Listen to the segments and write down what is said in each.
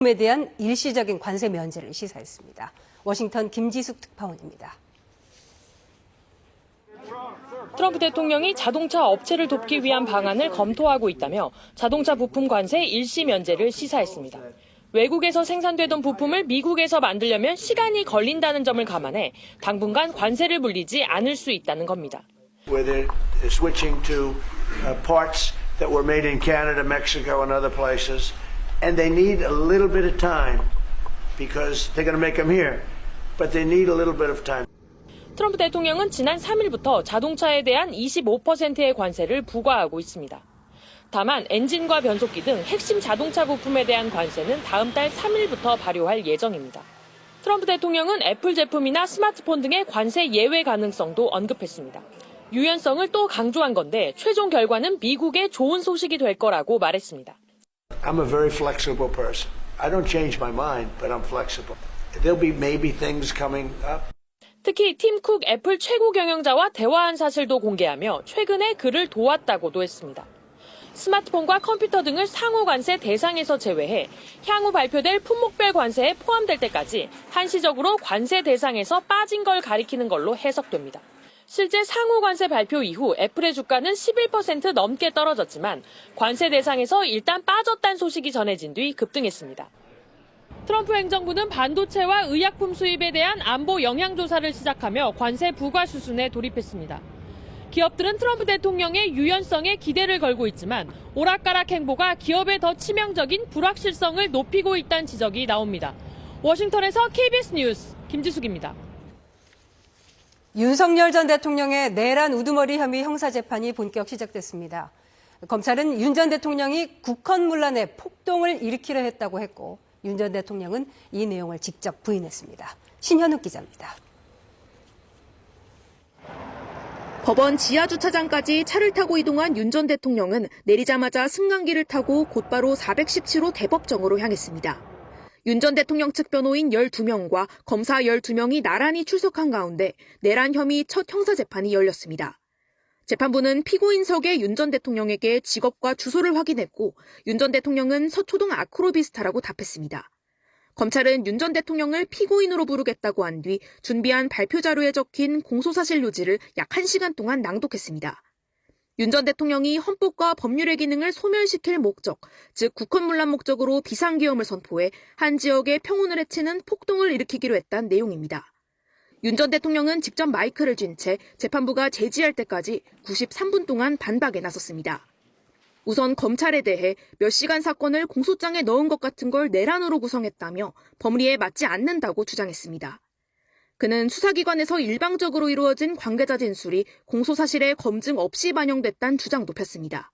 에 대한 일시적인 관세 면제를 시사했습니다. 워싱턴 김지숙 특파원입니다. 트럼프 대통령이 자동차 업체를 돕기 위한 방안을 검토하고 있다며 자동차 부품 관세 일시 면제를 시사했습니다. 외국에서 생산되던 부품을 미국에서 만들려면 시간이 걸린다는 점을 감안해 당분간 관세를 물리지 않을 수 있다는 겁니다. Where they're switching to parts that were made in Canada, Mexico, and other places, and they need a little bit of time because they're going to make them here, but they need a little bit of time. 트럼프 대통령은 지난 3일부터 자동차에 대한 25%의 관세를 부과하고 있습니다. 다만 엔진과 변속기 등 핵심 자동차 부품에 대한 관세는 다음 달 3일부터 발효할 예정입니다. 트럼프 대통령은 애플 제품이나 스마트폰 등의 관세 예외 가능성도 언급했습니다. 유연성을 또 강조한 건데 최종 결과는 미국에 좋은 소식이 될 거라고 말했습니다. I'm a very flexible person. I don't change my mind, but I'm flexible. There'll be maybe things coming up. 특히 팀 쿡 애플 최고 경영자와 대화한 사실도 공개하며 최근에 그를 도왔다고도 했습니다. 스마트폰과 컴퓨터 등을 상호 관세 대상에서 제외해 향후 발표될 품목별 관세에 포함될 때까지 한시적으로 관세 대상에서 빠진 걸 가리키는 걸로 해석됩니다. 실제 상호 관세 발표 이후 애플의 주가는 11% 넘게 떨어졌지만 관세 대상에서 일단 빠졌다는 소식이 전해진 뒤 급등했습니다. 트럼프 행정부는 반도체와 의약품 수입에 대한 안보 영향 조사를 시작하며 관세 부과 수순에 돌입했습니다. 기업들은 트럼프 대통령의 유연성에 기대를 걸고 있지만 오락가락 행보가 기업에 더 치명적인 불확실성을 높이고 있다는 지적이 나옵니다. 워싱턴에서 KBS 뉴스 김지숙입니다. 윤석열 전 대통령의 내란 우두머리 혐의 형사재판이 본격 시작됐습니다. 검찰은 윤 전 대통령이 국헌문란에 폭동을 일으키려 했다고 했고 윤 전 대통령은 이 내용을 직접 부인했습니다. 신현욱 기자입니다. 법원 지하주차장까지 차를 타고 이동한 윤 전 대통령은 내리자마자 승강기를 타고 곧바로 417호 대법정으로 향했습니다. 윤 전 대통령 측 변호인 12명과 검사 12명이 나란히 출석한 가운데 내란 혐의 첫 형사재판이 열렸습니다. 재판부는 피고인석의 윤 전 대통령에게 직업과 주소를 확인했고 윤 전 대통령은 서초동 아크로비스타라고 답했습니다. 검찰은 윤 전 대통령을 피고인으로 부르겠다고 한 뒤 준비한 발표 자료에 적힌 공소사실 요지를 약 1시간 동안 낭독했습니다. 윤 전 대통령이 헌법과 법률의 기능을 소멸시킬 목적, 즉 국헌문란 목적으로 비상계엄을 선포해 한 지역의 평온을 해치는 폭동을 일으키기로 했다는 내용입니다. 윤 전 대통령은 직접 마이크를 쥔 채 재판부가 제지할 때까지 93분 동안 반박에 나섰습니다. 우선 검찰에 대해 몇 시간 사건을 공소장에 넣은 것 같은 걸 내란으로 구성했다며 법리에 맞지 않는다고 주장했습니다. 그는 수사기관에서 일방적으로 이루어진 관계자 진술이 공소사실에 검증 없이 반영됐다는 주장도 폈습니다.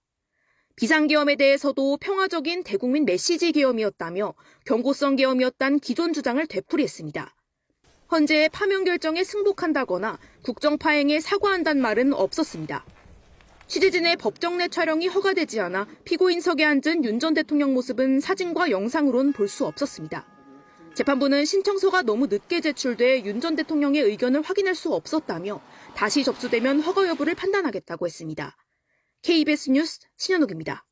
비상계엄에 대해서도 평화적인 대국민 메시지 계엄이었다며 경고성 계엄이었다는 기존 주장을 되풀이했습니다. 헌재의 파면 결정에 승복한다거나 국정파행에 사과한다는 말은 없었습니다. 취재진의 법정 내 촬영이 허가되지 않아 피고인석에 앉은 윤 전 대통령 모습은 사진과 영상으론 볼 수 없었습니다. 재판부는 신청서가 너무 늦게 제출돼 윤 전 대통령의 의견을 확인할 수 없었다며 다시 접수되면 허가 여부를 판단하겠다고 했습니다. KBS 뉴스 신현욱입니다.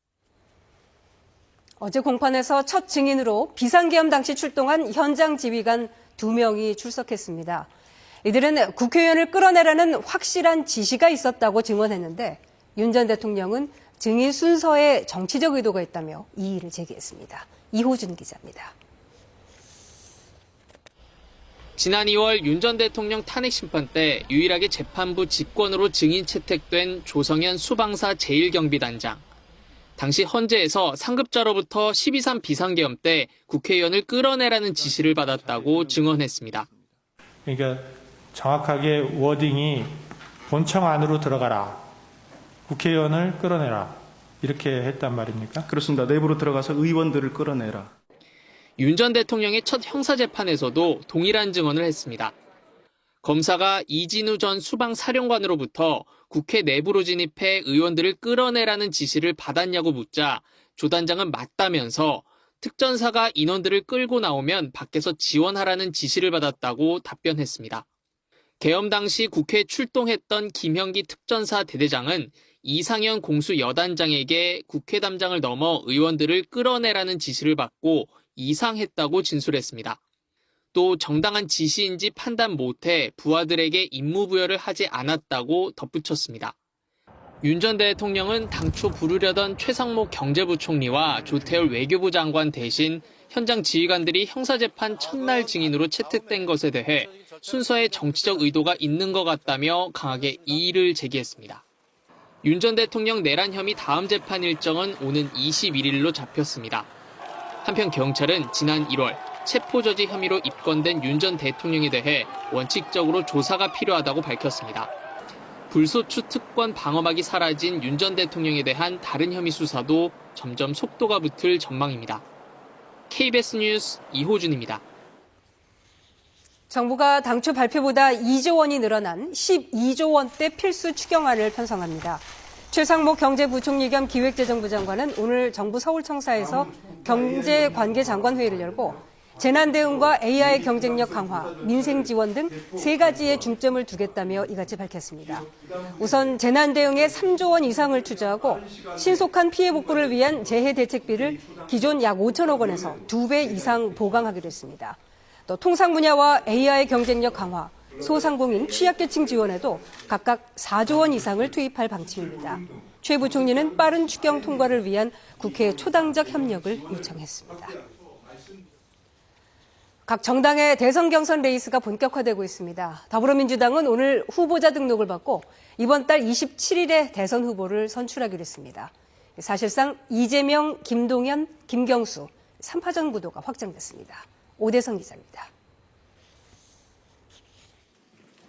어제 공판에서 첫 증인으로 비상계엄 당시 출동한 현장 지휘관 2명이 출석했습니다. 이들은 국회의원을 끌어내라는 확실한 지시가 있었다고 증언했는데 윤 전 대통령은 증인 순서에 정치적 의도가 있다며 이의를 제기했습니다. 이호준 기자입니다. 지난 2월 윤 전 대통령 탄핵 심판 때 유일하게 재판부 직권으로 증인 채택된 조성현 수방사 제1경비단장. 당시 헌재에서 상급자로부터 12.3 비상계엄 때 국회의원을 끌어내라는 지시를 받았다고 증언했습니다. 그러니까 정확하게 워딩이 본청 안으로 들어가라. 국회의원을 끌어내라. 이렇게 했단 말입니까? 그렇습니다. 내부로 들어가서 의원들을 끌어내라. 윤 전 대통령의 첫 형사재판에서도 동일한 증언을 했습니다. 검사가 이진우 전 수방사령관으로부터 국회 내부로 진입해 의원들을 끌어내라는 지시를 받았냐고 묻자 조 단장은 맞다면서 특전사가 인원들을 끌고 나오면 밖에서 지원하라는 지시를 받았다고 답변했습니다. 계엄 당시 국회에 출동했던 김형기 특전사 대대장은 이상현 공수 여단장에게 국회 담장을 넘어 의원들을 끌어내라는 지시를 받고 이상했다고 진술했습니다. 또 정당한 지시인지 판단 못해 부하들에게 임무부여를 하지 않았다고 덧붙였습니다. 윤 전 대통령은 당초 부르려던 최상목 경제부총리와 조태열 외교부 장관 대신 현장 지휘관들이 형사재판 첫날 증인으로 채택된 것에 대해 순서에 정치적 의도가 있는 것 같다며 강하게 이의를 제기했습니다. 윤 전 대통령 내란 혐의 다음 재판 일정은 오는 21일로 잡혔습니다. 한편 경찰은 지난 1월 체포저지 혐의로 입건된 윤 전 대통령에 대해 원칙적으로 조사가 필요하다고 밝혔습니다. 불소추 특권 방어막이 사라진 윤 전 대통령에 대한 다른 혐의 수사도 점점 속도가 붙을 전망입니다. KBS 뉴스 이호준입니다. 정부가 당초 발표보다 2조 원이 늘어난 12조 원대 필수 추경안을 편성합니다. 최상목 경제부총리 겸 기획재정부 장관은 오늘 정부 서울청사에서 경제관계장관회의를 열고 재난 대응과 AI 경쟁력 강화, 민생 지원 등 세 가지에 중점을 두겠다며 이같이 밝혔습니다. 우선 재난 대응에 3조 원 이상을 투자하고 신속한 피해 복구를 위한 재해 대책비를 기존 약 5천억 원에서 2배 이상 보강하기로 했습니다. 또 통상 분야와 AI 경쟁력 강화, 소상공인 취약계층 지원에도 각각 4조 원 이상을 투입할 방침입니다. 최 부총리는 빠른 추경 통과를 위한 국회 초당적 협력을 요청했습니다. 각 정당의 대선 경선 레이스가 본격화되고 있습니다. 더불어민주당은 오늘 후보자 등록을 받고 이번 달 27일에 대선 후보를 선출하기로 했습니다. 사실상 이재명, 김동연, 김경수 3파전 구도가 확정됐습니다. 오대성 기자입니다.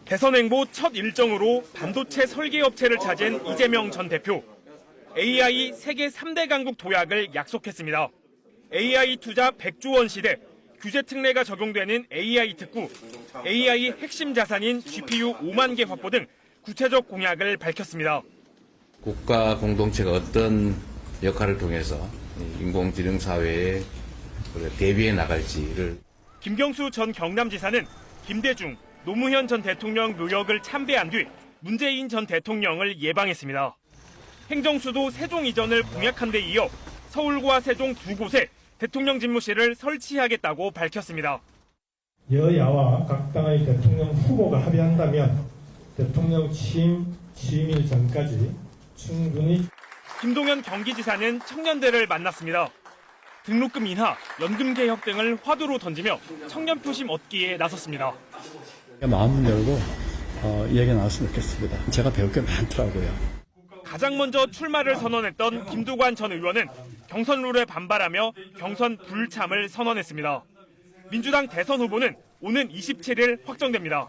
대선 행보 첫 일정으로 반도체 설계업체를 찾은 이재명 전 대표. AI 세계 3대 강국 도약을 약속했습니다. AI 투자 100조 원 시대, 규제 특례가 적용되는 AI 특구, AI 핵심 자산인 GPU 5만 개 확보 등 구체적 공약을 밝혔습니다. 국가 공동체가 어떤 역할을 통해서 인공지능 사회에 대비해 나갈지를. 김경수 전 경남지사는 김대중, 노무현 전 대통령 묘역을 참배한 뒤 문재인 전 대통령을 예방했습니다. 행정수도 세종 이전을 공약한 데 이어 서울과 세종 두 곳에 대통령 집무실을 설치하겠다고 밝혔습니다. 여야와 각 당의 대통령 후보가 합의한다면 대통령 취임일 전까지 충분히. 김동연 경기지사는 청년들을 만났습니다. 등록금 인하, 연금 개혁 등을 화두로 던지며 청년 표심 얻기에 나섰습니다. 마음을 열고 이야기 나왔으면 좋겠습니다. 제가 배울 게 많더라고요. 가장 먼저 출마를 선언했던 김두관 전 의원은 경선 룰에 반발하며 경선 불참을 선언했습니다. 민주당 대선 후보는 오는 27일 확정됩니다.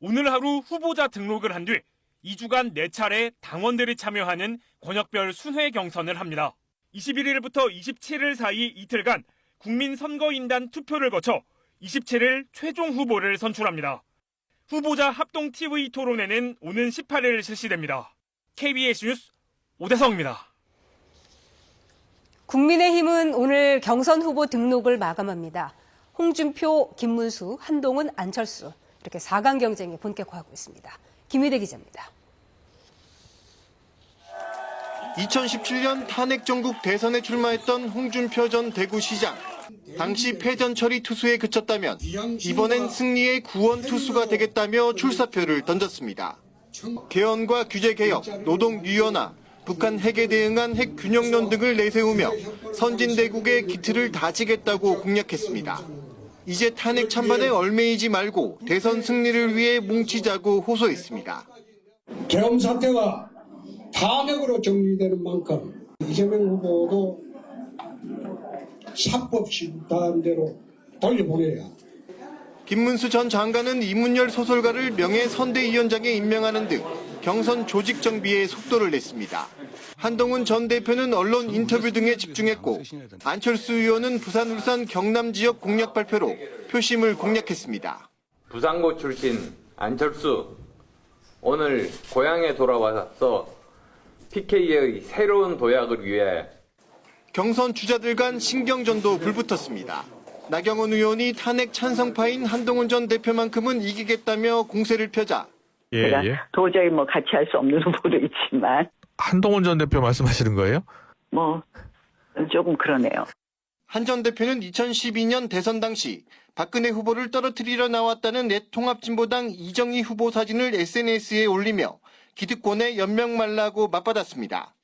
오늘 하루 후보자 등록을 한 뒤 2주간 4차례 당원들이 참여하는 권역별 순회 경선을 합니다. 21일부터 27일 사이 이틀간 국민선거인단 투표를 거쳐 27일 최종 후보를 선출합니다. 후보자 합동 TV 토론회는 오는 18일 실시됩니다. KBS 뉴스 오대성입니다. 국민의힘은 오늘 경선 후보 등록을 마감합니다. 홍준표, 김문수, 한동훈, 안철수 이렇게 4강 경쟁이 본격화하고 있습니다. 김희대 기자입니다. 2017년 탄핵 전국 대선에 출마했던 홍준표 전 대구시장. 당시 패전 처리 투수에 그쳤다면 이번엔 승리의 구원 투수가 되겠다며 출사표를 던졌습니다. 개헌과 규제개혁, 노동 유연화, 북한 핵에 대응한 핵균형론 등을 내세우며 선진대국의 기틀을 다지겠다고 공약했습니다. 이제 탄핵 찬반에 얽매이지 말고 대선 승리를 위해 뭉치자고 호소했습니다. 계엄 사태가 탄핵으로 정리되는 만큼 이재명 후보도 사법 심판대로 돌려보내야. 김문수 전 장관은 이문열 소설가를 명예선대위원장에 임명하는 등 경선 조직 정비에 속도를 냈습니다. 한동훈 전 대표는 언론 인터뷰 등에 집중했고 안철수 의원은 부산, 울산, 경남 지역 공약 발표로 표심을 공략했습니다. 부산고 출신 안철수, 오늘 고향에 돌아와서 PK의 새로운 도약을 위해. 경선 주자들 간 신경전도 불붙었습니다. 나경원 의원이 탄핵 찬성파인 한동훈 전 대표만큼은 이기겠다며 공세를 펴자. 제가 도저히 같이 할 수 없는 후보도 있지만. 한동훈 전 대표 말씀하시는 거예요? 조금 그러네요. 한 전 대표는 2012년 대선 당시 박근혜 후보를 떨어뜨리려 나왔다는 내통합진보당 이정희 후보 사진을 SNS에 올리며 기득권에 연명 말라고 맞받았습니다.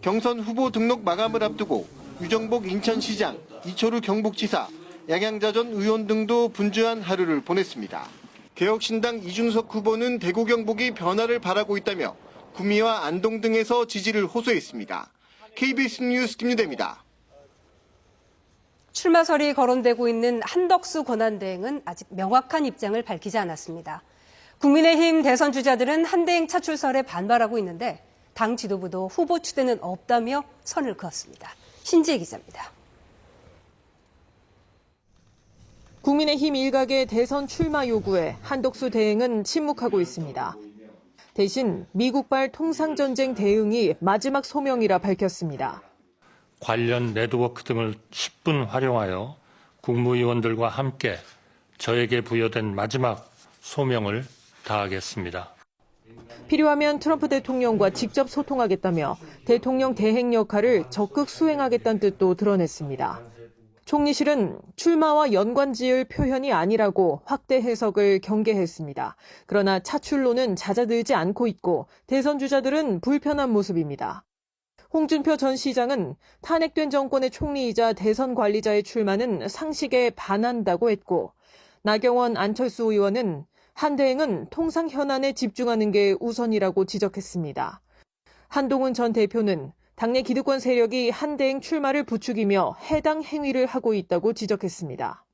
경선 후보 등록 마감을 앞두고 유정복 인천시장, 이철우 경북지사, 양양자 전 의원 등도 분주한 하루를 보냈습니다. 개혁신당 이준석 후보는 대구 경북이 변화를 바라고 있다며 구미와 안동 등에서 지지를 호소했습니다. KBS 뉴스 김유대입니다. 출마설이 거론되고 있는 한덕수 권한대행은 아직 명확한 입장을 밝히지 않았습니다. 국민의힘 대선 주자들은 한대행 차출설에 반발하고 있는데 당 지도부도 후보 추대는 없다며 선을 그었습니다. 신지혜 기자입니다. 국민의힘 일각의 대선 출마 요구에 한덕수 대행은 침묵하고 있습니다. 대신 미국발 통상전쟁 대응이 마지막 소명이라 밝혔습니다. 관련 네트워크 등을 10분 활용하여 국무위원들과 함께 저에게 부여된 마지막 소명을 다하겠습니다. 필요하면 트럼프 대통령과 직접 소통하겠다며 대통령 대행 역할을 적극 수행하겠다는 뜻도 드러냈습니다. 총리실은 출마와 연관지을 표현이 아니라고 확대 해석을 경계했습니다. 그러나 차출로는 잦아들지 않고 있고 대선 주자들은 불편한 모습입니다. 홍준표 전 시장은 탄핵된 정권의 총리이자 대선 관리자의 출마는 상식에 반한다고 했고 나경원, 안철수 의원은 한대행은 통상 현안에 집중하는 게 우선이라고 지적했습니다. 한동훈 전 대표는 당내 기득권 세력이 한대행 출마를 부추기며 해당 행위를 하고 있다고 지적했습니다.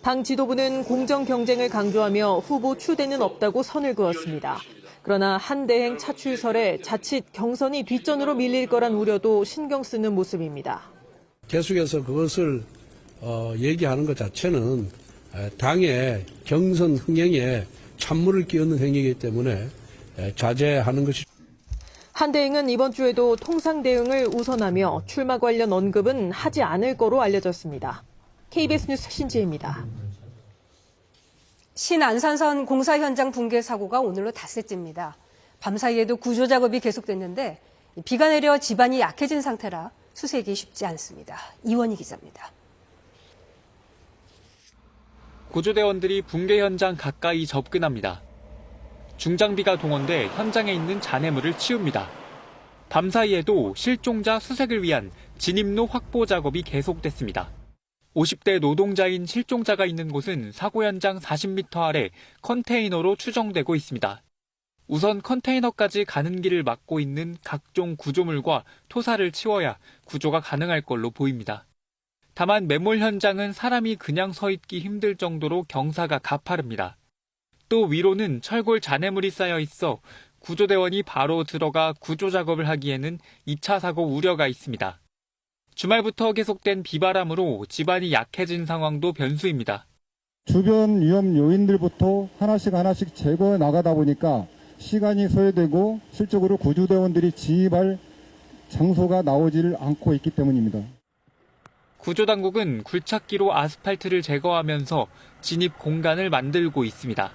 당 지도부는 공정 경쟁을 강조하며 후보 추대는 없다고 선을 그었습니다. 그러나 한대행 차출설에 자칫 경선이 뒷전으로 밀릴 거란 우려도 신경 쓰는 모습입니다. 계속해서 그것을 얘기하는 것 자체는 당의 경선 흥행에 찬물을 끼얹는 행위이기 때문에 자제하는 것이. 한대행은 이번 주에도 통상 대응을 우선하며 출마 관련 언급은 하지 않을 거로 알려졌습니다. KBS 뉴스 신지혜입니다. 신안산선 공사 현장 붕괴 사고가 오늘로 닷새째입니다. 밤사이에도 구조 작업이 계속됐는데 비가 내려 지반이 약해진 상태라 수색이 쉽지 않습니다. 이원희 기자입니다. 구조대원들이 붕괴 현장 가까이 접근합니다. 중장비가 동원돼 현장에 있는 잔해물을 치웁니다. 밤사이에도 실종자 수색을 위한 진입로 확보 작업이 계속됐습니다. 50대 노동자인 실종자가 있는 곳은 사고 현장 40m 아래 컨테이너로 추정되고 있습니다. 우선 컨테이너까지 가는 길을 막고 있는 각종 구조물과 토사를 치워야 구조가 가능할 걸로 보입니다. 다만 매몰 현장은 사람이 그냥 서 있기 힘들 정도로 경사가 가파릅니다. 또 위로는 철골 잔해물이 쌓여 있어 구조대원이 바로 들어가 구조 작업을 하기에는 2차 사고 우려가 있습니다. 주말부터 계속된 비바람으로 지반이 약해진 상황도 변수입니다. 주변 위험 요인들부터 하나씩 제거해 나가다 보니까 시간이 소요되고 실적으로 구조대원들이 진입할 장소가 나오질 않고 있기 때문입니다. 구조당국은 굴착기로 아스팔트를 제거하면서 진입 공간을 만들고 있습니다.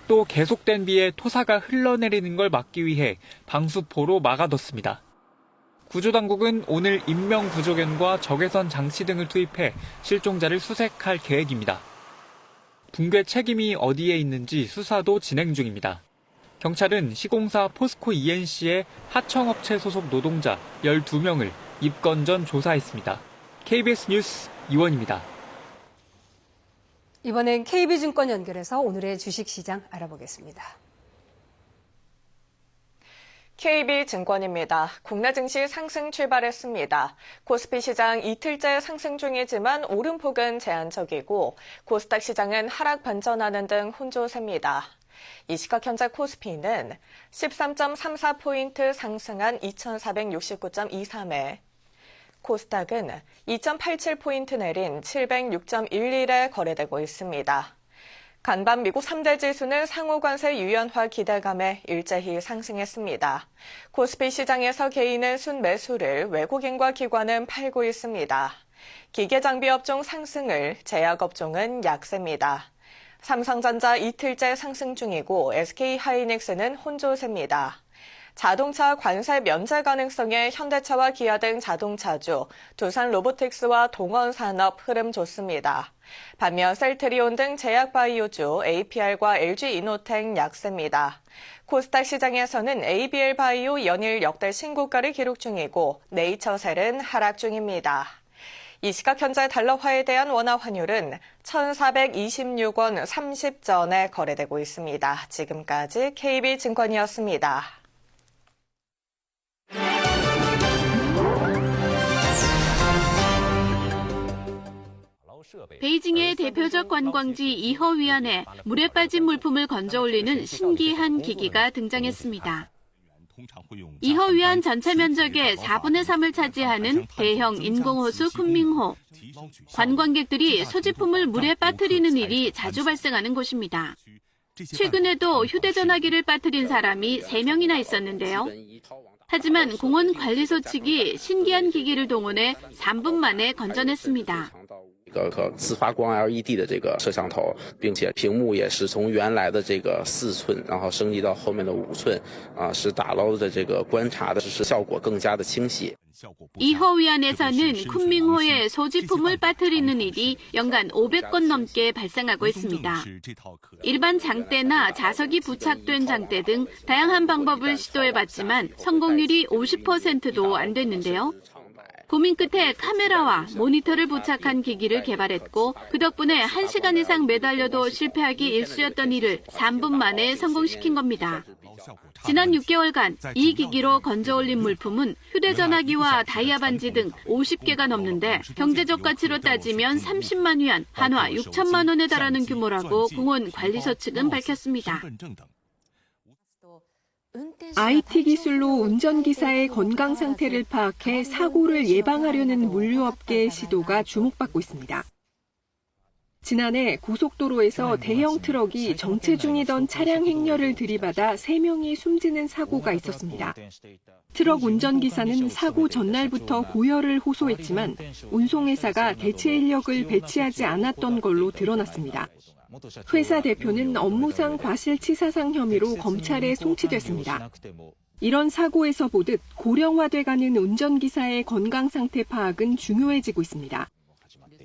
또 계속된 비에 토사가 흘러내리는 걸 막기 위해 방수포로 막아뒀습니다. 구조당국은 오늘 인명구조견과 적외선 장치 등을 투입해 실종자를 수색할 계획입니다. 붕괴 책임이 어디에 있는지 수사도 진행 중입니다. 경찰은 시공사 포스코 ENC의 하청업체 소속 노동자 12명을 입건 전 조사했습니다. KBS 뉴스 이원입니다. 이번엔 KB증권 연결해서 오늘의 주식시장 알아보겠습니다. KB증권입니다. 국내 증시 상승 출발했습니다. 코스피 시장 이틀째 상승 중이지만 오름폭은 제한적이고 코스닥 시장은 하락 반전하는 등 혼조세입니다. 이 시각 현재 코스피는 13.34포인트 상승한 2469.23에 코스닥은 2.87포인트 내린 706.11에 거래되고 있습니다. 간밤 미국 3대 지수는 상호관세 유연화 기대감에 일제히 상승했습니다. 코스피 시장에서 개인은 순매수를 외국인과 기관은 팔고 있습니다. 기계장비업종 상승을, 제약업종은 약세입니다. 삼성전자 이틀째 상승 중이고 SK하이닉스는 혼조세입니다. 자동차 관세 면제 가능성에 현대차와 기아 등 자동차주, 두산 로보틱스와 동원산업 흐름 좋습니다. 반면 셀트리온 등 제약바이오주 APR과 LG이노텍 약세입니다. 코스닥 시장에서는 ABL 바이오 연일 역대 신고가를 기록 중이고 네이처셀은 하락 중입니다. 이 시각 현재 달러화에 대한 원화 환율은 1,426원 30전에 거래되고 있습니다. 지금까지 KB증권이었습니다. 베이징의 대표적 관광지 이허위안에 물에 빠진 물품을 건져 올리는 신기한 기기가 등장했습니다. 이허위안 전체 면적의 4분의 3을 차지하는 대형 인공호수 쿤밍호. 관광객들이 소지품을 물에 빠뜨리는 일이 자주 발생하는 곳입니다. 최근에도 휴대전화기를 빠뜨린 사람이 3명이나 있었는데요. 하지만 공원 관리소 측이 신기한 기기를 동원해 3분 만에 건져냈습니다. 可自发光 LED 的这个摄像头，并且屏幕也是从原来的这个4寸，然后升级到后面的5寸，使打捞的这个观察的效果更加的清晰。 이허위안에서는 쿤밍호에 소지품을 빠뜨리는 일이 연간 500건 넘게 발생하고 있습니다. 일반 장대나 자석이 부착된 장대 등 다양한 방법을 시도해봤지만 성공률이 50%도 안 됐는데요. 고민 끝에 카메라와 모니터를 부착한 기기를 개발했고 그 덕분에 1시간 이상 매달려도 실패하기 일쑤였던 일을 3분 만에 성공시킨 겁니다. 지난 6개월간 이 기기로 건져 올린 물품은 휴대전화기와 다이아 반지 등 50개가 넘는데 경제적 가치로 따지면 30만 위안, 한화 6천만 원에 달하는 규모라고 공원 관리소 측은 밝혔습니다. IT 기술로 운전기사의 건강 상태를 파악해 사고를 예방하려는 물류업계의 시도가 주목받고 있습니다. 지난해 고속도로에서 대형 트럭이 정체 중이던 차량 행렬을 들이받아 3명이 숨지는 사고가 있었습니다. 트럭 운전기사는 사고 전날부터 고열을 호소했지만 운송회사가 대체 인력을 배치하지 않았던 걸로 드러났습니다. 회사 대표는 업무상 과실치사상 혐의로 검찰에 송치됐습니다. 이런 사고에서 보듯 고령화돼가는 운전기사의 건강 상태 파악은 중요해지고 있습니다.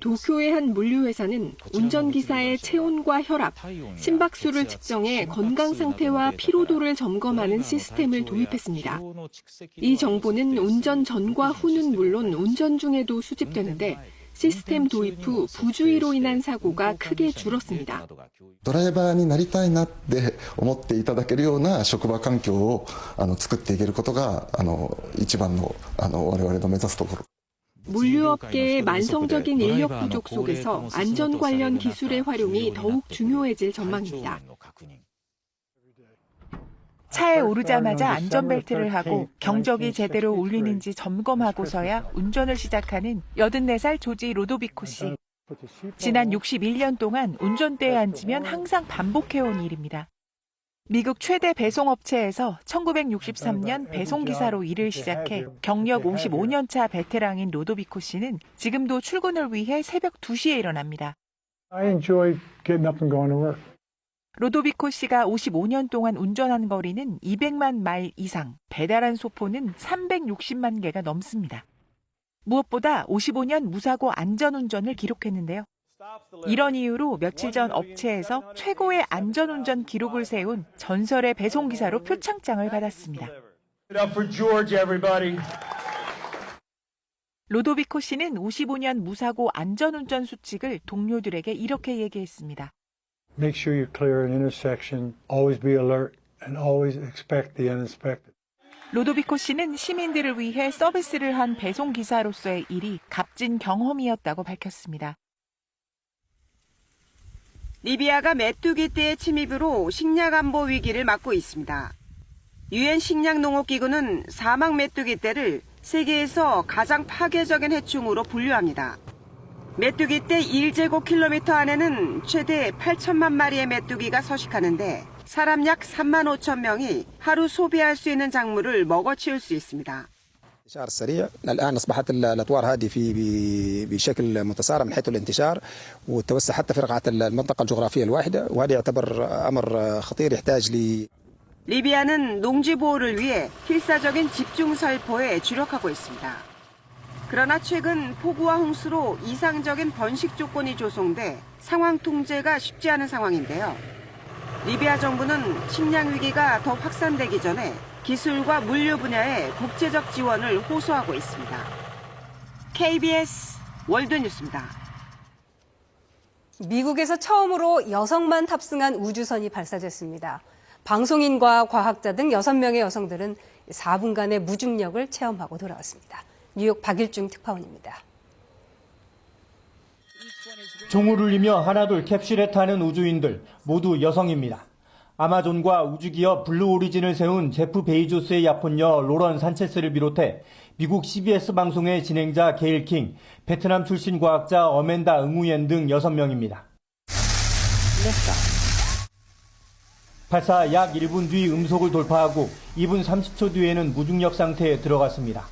도쿄의 한 물류회사는 운전기사의 체온과 혈압, 심박수를 측정해 건강 상태와 피로도를 점검하는 시스템을 도입했습니다. 이 정보는 운전 전과 후는 물론 운전 중에도 수집되는데 시스템 도입 후 부주의로 인한 사고가 크게 줄었습니다. ドライバーになりたいなって思っていただけるような職場環境を作っていけることが一番の我々の目指すところ。 물류업계의 만성적인 인력 부족 속에서 안전 관련 기술의 활용이 더욱 중요해질 전망입니다. 차에 오르자마자 안전벨트를 하고 경적이 제대로 울리는지 점검하고서야 운전을 시작하는 84살 조지 로도비코 씨. 지난 61년 동안 운전대에 앉으면 항상 반복해온 일입니다. 미국 최대 배송업체에서 1963년 배송기사로 일을 시작해 경력 55년 차 베테랑인 로도비코 씨는 지금도 출근을 위해 새벽 2시에 일어납니다. I enjoy getting up and going to work. 로도비코 씨가 55년 동안 운전한 거리는 200만 마일 이상, 배달한 소포는 360만 개가 넘습니다. 무엇보다 55년 무사고 안전운전을 기록했는데요. 이런 이유로 며칠 전 업체에서 최고의 안전운전 기록을 세운 전설의 배송기사로 표창장을 받았습니다. 로도비코 씨는 55년 무사고 안전운전 수칙을 동료들에게 이렇게 얘기했습니다. Make sure you clear an intersection, always be alert, and always expect the unexpected. 로도비코 씨는 시민들을 위해 서비스를 한 배송기사로서의 일이 값진 경험이었다고 밝혔습니다. 리비아가 메뚜기 떼의 침입으로 식량 안보 위기를 맞고 있습니다. 유엔 식량농업기구는 사막 메뚜기 떼를 세계에서 가장 파괴적인 해충으로 분류합니다. 메뚜기 떼 1제곱킬로미터 안에는 최대 8천만 마리의 메뚜기가 서식하는데 사람 약 3만 5천 명이 하루 소비할 수 있는 작물을 먹어치울 수 있습니다. الانتشار السريع الآن أصبحت الأطوار هذه بشكل متسارع من حيث الانتشار والتوسع حتى في رقعة المنطقة الجغرافية الواحدة وهذا يعتبر أمر خطير يحتاج 리비아는 농지 보호를 위해 필사적인 집중 살포에 주력하고 있습니다. 그러나 최근 폭우와 홍수로 이상적인 번식 조건이 조성돼 상황 통제가 쉽지 않은 상황인데요. 리비아 정부는 식량 위기가 더 확산되기 전에 기술과 물류 분야의 국제적 지원을 호소하고 있습니다. KBS 월드뉴스입니다. 미국에서 처음으로 여성만 탑승한 우주선이 발사됐습니다. 방송인과 과학자 등 6명의 여성들은 4분간의 무중력을 체험하고 돌아왔습니다. 뉴욕 박일중 특파원입니다. 종을 울리며 하나둘 캡슐에 타는 우주인들 모두 여성입니다. 아마존과 우주기업 블루오리진을 세운 제프 베이조스의 야폰녀 로런 산체스를 비롯해 미국 CBS 방송의 진행자 게일 킹, 베트남 출신 과학자 어멘다 응우옌 등 6명입니다. 발사 약 1분 뒤 음속을 돌파하고 2분 30초 뒤에는 무중력 상태에 들어갔습니다.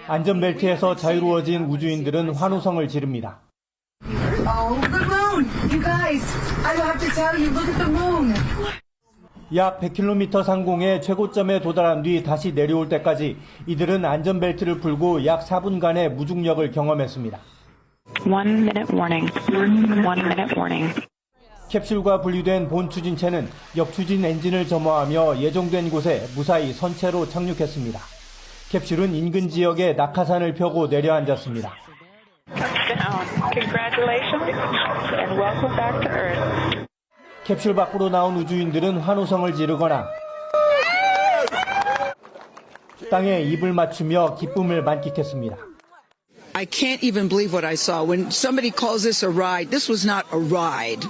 안전벨트에서 자유로워진 우주인들은 환호성을 지릅니다. 약 100km 상공의 최고점에 도달한 뒤 다시 내려올 때까지 이들은 안전벨트를 풀고 약 4분간의 무중력을 경험했습니다. 1 minute warning. 1 minute warning. 캡슐과 분리된 본 추진체는 역추진 엔진을 점화하며 예정된 곳에 무사히 선체로 착륙했습니다. 캡슐은 인근 지역에 낙하산을 펴고 내려앉았습니다. 캡슐 밖으로 나온 우주인들은 환호성을 지르거나 땅에 입을 맞추며 기쁨을 만끽했습니다. I can't even believe what I saw. When somebody calls this a ride, this was not a ride.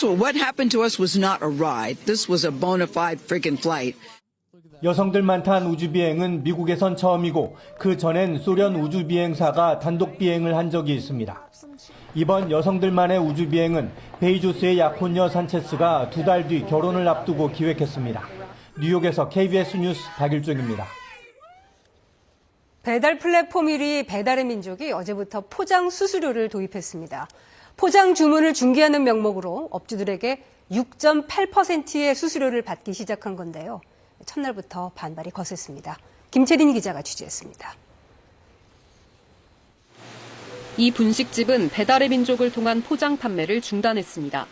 What happened to us was not a ride. This was a bona fide freaking flight. 여성들만 탄 우주비행은 미국에선 처음이고 그 전엔 소련 우주비행사가 단독 비행을 한 적이 있습니다. 이번 여성들만의 우주비행은 베이조스의 약혼녀 산체스가 2달 뒤 결혼을 앞두고 기획했습니다. 뉴욕에서 KBS 뉴스 박일중입니다. 배달 플랫폼 1위 배달의 민족이 어제부터 포장 수수료를 도입했습니다. 포장 주문을 중개하는 명목으로 업주들에게 6.8%의 수수료를 받기 시작한 건데요. 첫날부터 반발이 거셌습니다. 김채린 기자가 취재했습니다. 이 분식집은 배달의 민족을 통한 포장 판매를 중단했습니다.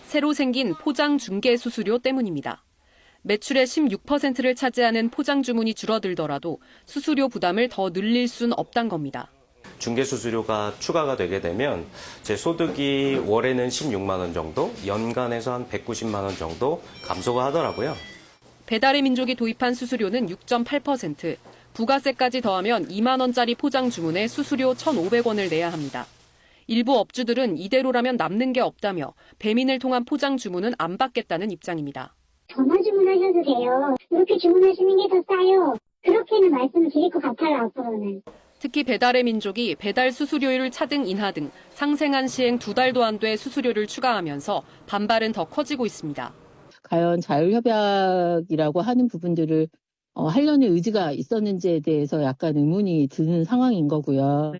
새로 생긴 포장 중개 수수료 때문입니다. 매출의 16%를 차지하는 포장 주문이 줄어들더라도 수수료 부담을 더 늘릴 순 없단 겁니다. 중개 수수료가 추가가 되게 되면 제 소득이 월에는 16만 원 정도, 연간에서 한 190만 원 정도 감소가 하더라고요. 배달의 민족이 도입한 수수료는 6.8%, 부가세까지 더하면 2만 원짜리 포장 주문에 수수료 1,500원을 내야 합니다. 일부 업주들은 이대로라면 남는 게 없다며 배민을 통한 포장 주문은 안 받겠다는 입장입니다. 전화 주문하셔도 돼요. 이렇게 주문하시는 게 더 싸요. 그렇게는 말씀을 드릴 것 같아요, 앞으로는. 특히 배달의 민족이 배달 수수료율 차등 인하 등 상생한 시행 2달도 안 돼 수수료를 추가하면서 반발은 더 커지고 있습니다. 과연 자율협약이라고 하는 부분들을 하려는 의지가 있었는지에 대해서 약간 의문이 드는 상황인 거고요.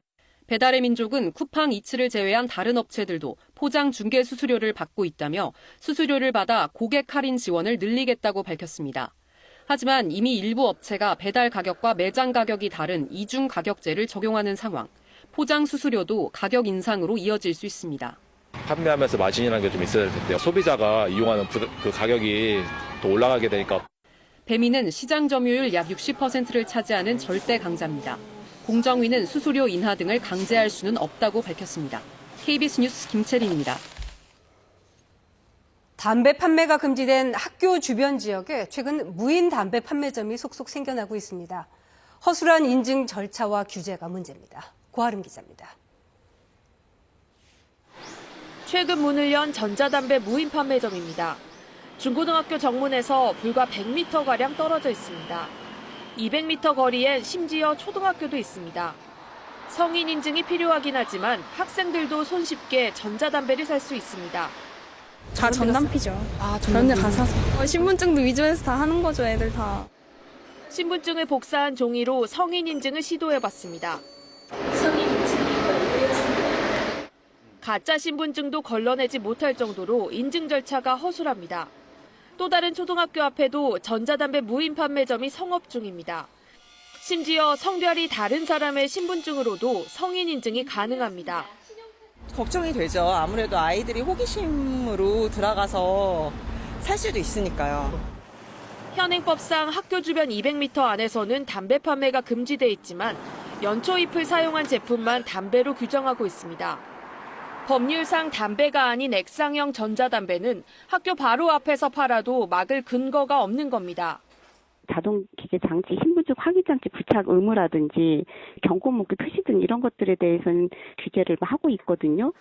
배달의 민족은 쿠팡 이츠를 제외한 다른 업체들도 포장 중개 수수료를 받고 있다며 수수료를 받아 고객 할인 지원을 늘리겠다고 밝혔습니다. 하지만 이미 일부 업체가 배달 가격과 매장 가격이 다른 이중 가격제를 적용하는 상황, 포장 수수료도 가격 인상으로 이어질 수 있습니다. 판매하면서 마진이라는 게 좀 있어야 될 텐데요. 소비자가 이용하는 그 가격이 더 올라가게 되니까. 배민은 시장 점유율 약 60%를 차지하는 절대 강자입니다. 공정위는 수수료 인하 등을 강제할 수는 없다고 밝혔습니다. KBS 뉴스 김채린입니다. 담배 판매가 금지된 학교 주변 지역에 최근 무인 담배 판매점이 속속 생겨나고 있습니다. 허술한 인증 절차와 규제가 문제입니다. 고아름 기자입니다. 최근 문을 연 전자담배 무인 판매점입니다. 중고등학교 정문에서 불과 100m가량 떨어져 있습니다. 200m 거리엔 심지어 초등학교도 있습니다. 성인 인증이 필요하긴 하지만 학생들도 손쉽게 전자담배를 살 수 있습니다. 다 전담피죠. 그런 데 가서 신분증도 위조해서 다 하는 거죠, 애들 다. 신분증을 복사한 종이로 성인 인증을 시도해봤습니다. 성인 인증이 완료되었습니다. 가짜 신분증도 걸러내지 못할 정도로 인증 절차가 허술합니다. 또 다른 초등학교 앞에도 전자담배 무인 판매점이 성업 중입니다. 심지어 성별이 다른 사람의 신분증으로도 성인 인증이 가능합니다. 걱정이 되죠. 아무래도 아이들이 호기심으로 들어가서 살 수도 있으니까요. 현행법상 학교 주변 200m 안에서는 담배 판매가 금지돼 있지만 연초잎을 사용한 제품만 담배로 규정하고 있습니다. 법률상 담배가 아닌 액상형 전자담배는 학교 바로 앞에서 팔아도 막을 근거가 없는 겁니다. 자동기계 장치, 신분증 확인장치 부착 의무라든지 경고문구 표시 등 이런 것들에 대해서는 규제를 하고 있거든요.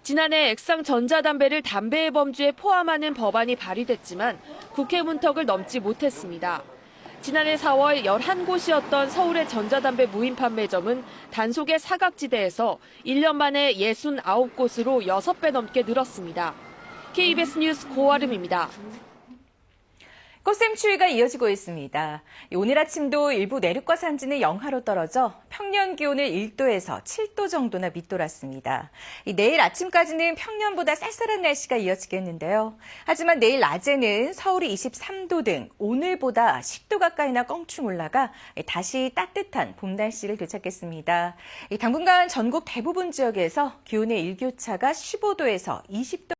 지난해 액상 전자담배를 담배의 범주에 포함하는 법안이 발의됐지만 국회 문턱을 넘지 못했습니다. 지난해 4월 11곳이었던 서울의 전자담배 무인 판매점은 단속의 사각지대에서 1년 만에 69곳으로 6배 넘게 늘었습니다. KBS 뉴스 고아름입니다. 꽃샘추위가 이어지고 있습니다. 오늘 아침도 일부 내륙과 산지는 영하로 떨어져 평년 기온을 1도에서 7도 정도나 밑돌았습니다. 내일 아침까지는 평년보다 쌀쌀한 날씨가 이어지겠는데요. 하지만 내일 낮에는 서울이 23도 등 오늘보다 10도 가까이나 껑충 올라가 다시 따뜻한 봄 날씨를 되찾겠습니다. 당분간 전국 대부분 지역에서 기온의 일교차가 15도에서 20도